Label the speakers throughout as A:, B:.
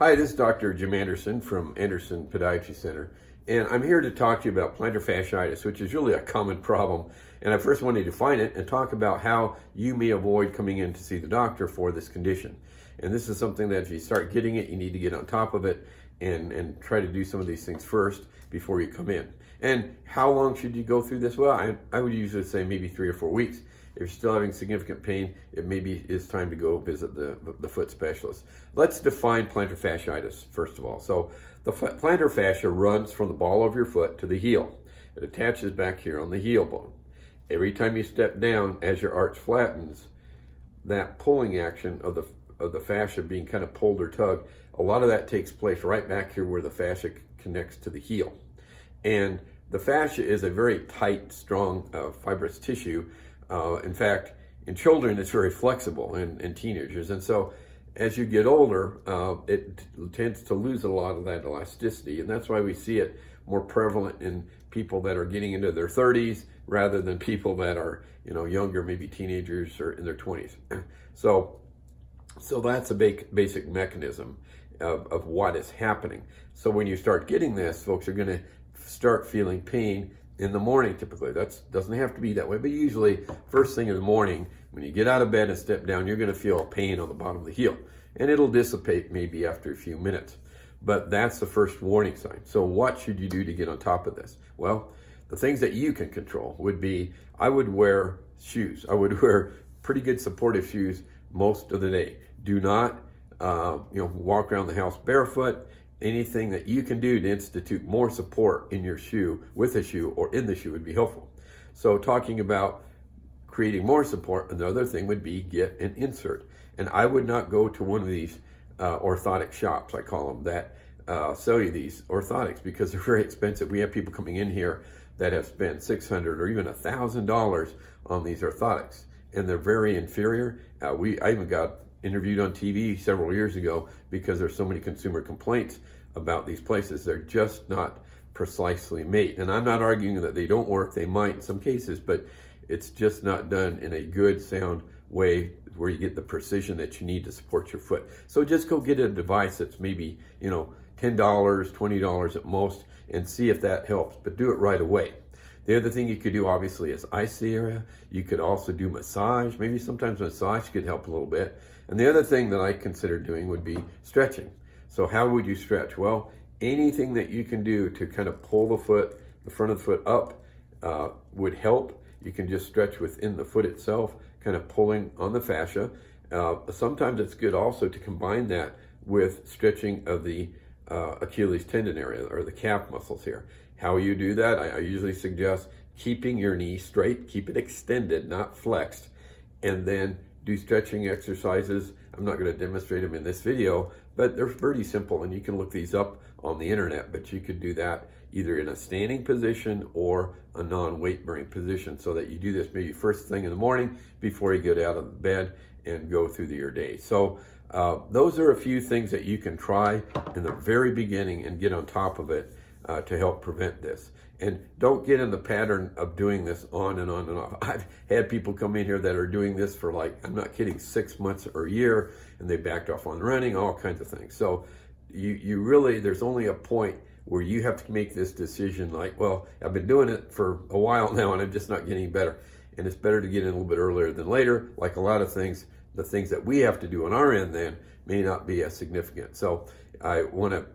A: Hi, this is Dr. Jim Anderson from Anderson Podiatry Center, and I'm here to talk to you about plantar fasciitis, which is really a common problem. And I first want to define it and talk about how you may avoid coming in to see the doctor for this condition. And this is something that if you start getting it, you need to get on top of it and try to do some of these things first before you come in. And how long should you go through this? Well, I would usually say maybe 3 or 4 weeks. If you're still having significant pain, it maybe is time to go visit the foot specialist. Let's define plantar fasciitis, first of all. So the plantar fascia runs from the ball of your foot to the heel. It attaches back here on the heel bone. Every time you step down, as your arch flattens, that pulling action of the fascia being kind of pulled or tugged, a lot of that takes place right back here where the fascia connects to the heel. And the fascia is a very tight, strong, fibrous tissue. In fact, in children, it's very flexible in teenagers. And so as you get older, it tends to lose a lot of that elasticity. And that's why we see it more prevalent in people that are getting into their 30s rather than people that are, younger, maybe teenagers or in their 20s. So that's a basic mechanism of what is happening. So when you start getting this, folks are going to start feeling pain in the morning typically. That doesn't have to be that way, but usually first thing in the morning, when you get out of bed and step down, you're going to feel pain on the bottom of the heel. And it'll dissipate maybe after a few minutes. But that's the first warning sign. So what should you do to get on top of this? Well, the things that you can control would be, I would wear shoes. I would wear pretty good supportive shoes most of the day. Do not walk around the house barefoot. Anything that you can do to institute more support in your shoe, with a shoe, or in the shoe would be helpful. So talking about creating more support, another thing would be get an insert. And I would not go to one of these orthotic shops, I call them, that sell you these orthotics because they're very expensive. We have people coming in here that have spent $600 or even $1,000 on these orthotics, and they're very inferior. I even got interviewed on TV several years ago because there's so many consumer complaints about these places. They're just not precisely made. And I'm not arguing that they don't work. They might in some cases, but it's just not done in a good, sound way where you get the precision that you need to support your foot. So just go get a device that's maybe, $10, $20 at most, and see if that helps, but do it right away. The other thing you could do, obviously, is ice the area. You could also do massage. Maybe sometimes massage could help a little bit. And the other thing that I consider doing would be stretching. So how would you stretch? Well, anything that you can do to kind of pull the front of the foot up would help. You can just stretch within the foot itself, kind of pulling on the fascia. Sometimes it's good also to combine that with stretching of the Achilles tendon area or the calf muscles here. How you do that, I usually suggest keeping your knee straight, keep it extended, not flexed, and then do stretching exercises. I'm not going to demonstrate them in this video, but they're pretty simple, and you can look these up on the internet, but you could do that either in a standing position or a non-weight bearing position, so that you do this maybe first thing in the morning before you get out of bed and go through your day. So those are a few things that you can try in the very beginning and get on top of it to help prevent this. And don't get in the pattern of doing this on and on and off. I've had people come in here that are doing this for I'm not kidding, 6 months or a year, and they backed off on running, all kinds of things. So you really, there's only a point where you have to make this decision well, I've been doing it for a while now and I'm just not getting better. And it's better to get in a little bit earlier than later. Like a lot of things, the things that we have to do on our end then may not be as significant. So I want to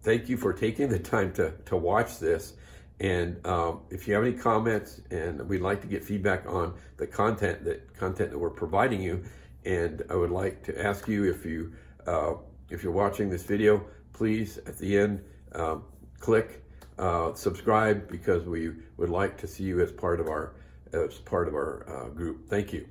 A: thank you for taking the time to watch this. And if you have any comments, and we'd like to get feedback on the content that we're providing you, and I would like to ask you if you're watching this video, please at the end click subscribe, because we would like to see you as part of our group. Thank you.